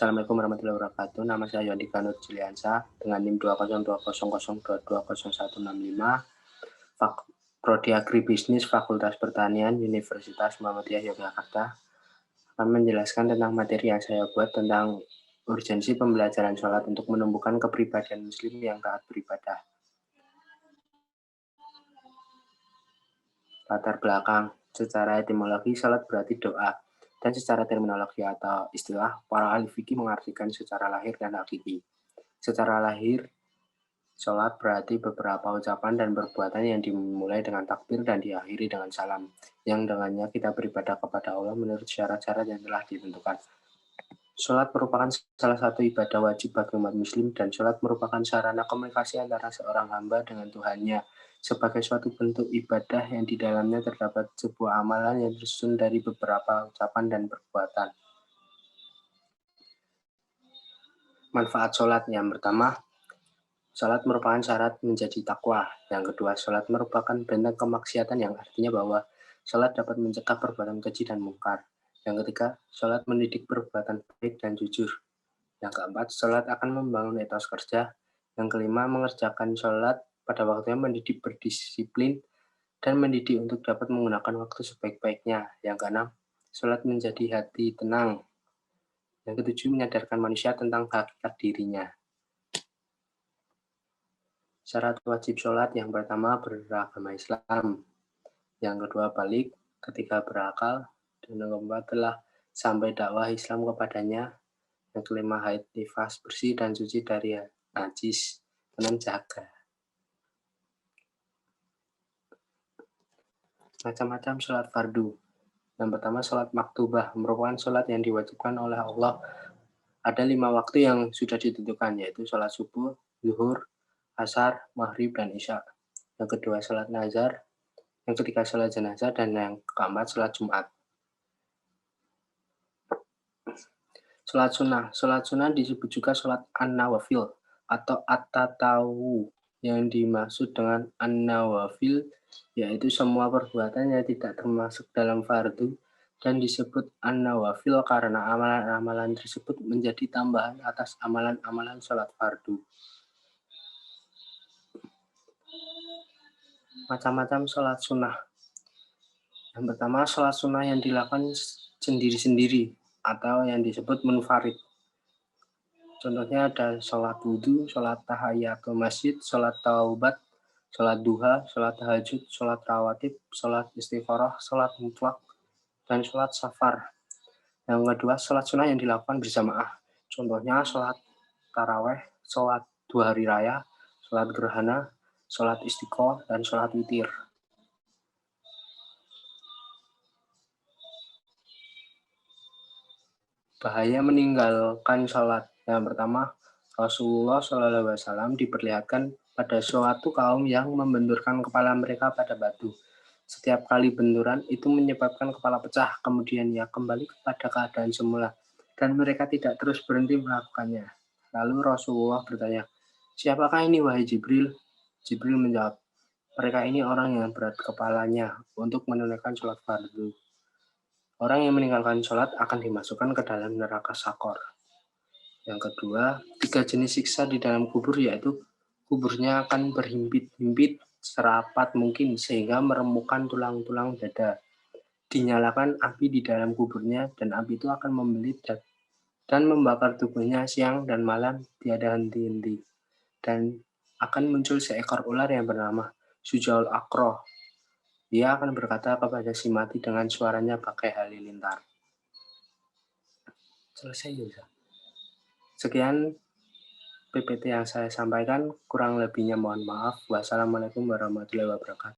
Assalamualaikum warahmatullahi wabarakatuh. Nama saya Yondika Nur Juliansa dengan NIM 20200220165, Prodi Agribisnis Fakultas Pertanian Universitas Muhammadiyah Yogyakarta akan menjelaskan tentang materi yang saya buat tentang urgensi pembelajaran sholat untuk menumbuhkan kepribadian muslim yang taat beribadah. Latar belakang, secara etimologi sholat berarti doa, dan secara terminologi atau istilah, para ahli fikih mengartikan secara lahir dan hakiki. Secara lahir, sholat berarti beberapa ucapan dan perbuatan yang dimulai dengan takbir dan diakhiri dengan salam, yang dengannya kita beribadah kepada Allah menurut syarat-syarat yang telah ditentukan. Sholat merupakan salah satu ibadah wajib bagi umat muslim, dan sholat merupakan sarana komunikasi antara seorang hamba dengan Tuhannya, sebagai suatu bentuk ibadah yang di dalamnya terdapat sebuah amalan yang tersusun dari beberapa ucapan dan perbuatan. Manfaat sholat yang pertama, sholat merupakan syarat menjadi takwa. Yang kedua, sholat merupakan benteng kemaksiatan yang artinya bahwa sholat dapat mencegah perbuatan keji dan mungkar. Yang ketiga, sholat mendidik perbuatan baik dan jujur. Yang keempat, sholat akan membangun etos kerja. Yang kelima, mengerjakan sholat pada waktunya mendidik berdisiplin dan mendidik untuk dapat menggunakan waktu sebaik-baiknya. Yang keenam, sholat menjadi hati tenang. Yang ketujuh, menyadarkan manusia tentang hakikat dirinya. Syarat wajib sholat yang pertama beragama Islam, yang kedua balik ketika berakal, dan yang keempat telah sampai dakwah Islam kepadanya, yang kelima haid nifas bersih dan suci dari najis, enam jaga. Macam-macam sholat fardu. Yang pertama sholat maktubah, merupakan sholat yang diwajibkan oleh Allah. Ada 5 waktu yang sudah ditentukan, yaitu sholat subuh, zuhur, asar, maghrib, dan isya. Yang kedua sholat nazar, yang ketiga sholat jenazah, dan yang keempat sholat Jumat. Sholat sunnah disebut juga sholat an-nawafil atau at-tatawu. Yang dimaksud dengan an-nawafil yaitu semua perbuatan yang tidak termasuk dalam fardu dan disebut an-nawafil karena amalan-amalan tersebut menjadi tambahan atas amalan-amalan sholat fardu. Macam-macam sholat sunnah. Yang pertama, sholat sunnah yang dilakukan sendiri-sendiri atau yang disebut munfarid. Contohnya ada sholat wudhu, sholat tahiyatul masjid, sholat taubat, sholat duha, sholat tahajud, sholat rawatib, sholat istikharah, sholat mutlak, dan sholat safar. Yang kedua, sholat sunnah yang dilakukan berjamaah. Contohnya sholat taraweh, sholat 2 hari raya, sholat gerhana, sholat istiqo, dan sholat witir. Bahaya meninggalkan sholat. Yang pertama, Rasulullah SAW diperlihatkan pada suatu kaum yang membenturkan kepala mereka pada batu. Setiap kali benturan itu menyebabkan kepala pecah, kemudian ia kembali kepada keadaan semula, dan mereka tidak terus berhenti melakukannya. Lalu Rasulullah bertanya, "Siapakah ini, wahai Jibril?" Jibril menjawab, "Mereka ini orang yang berat kepalanya untuk menunaikan sholat fardu. Orang yang meninggalkan sholat akan dimasukkan ke dalam neraka sakor." Yang kedua, 3 jenis siksa di dalam kubur, yaitu kuburnya akan berhimpit-himpit serapat mungkin sehingga meremukkan tulang-tulang dada. Dinyalakan api di dalam kuburnya dan api itu akan membelit dan membakar tubuhnya siang dan malam tiada henti-henti. Dan akan muncul seekor ular yang bernama Sujaul Akroh. Dia akan berkata kepada si mati dengan suaranya pakai halilintar. Selesai ya. Sekian PPT yang saya sampaikan, kurang lebihnya mohon maaf. Wassalamualaikum warahmatullahi wabarakatuh.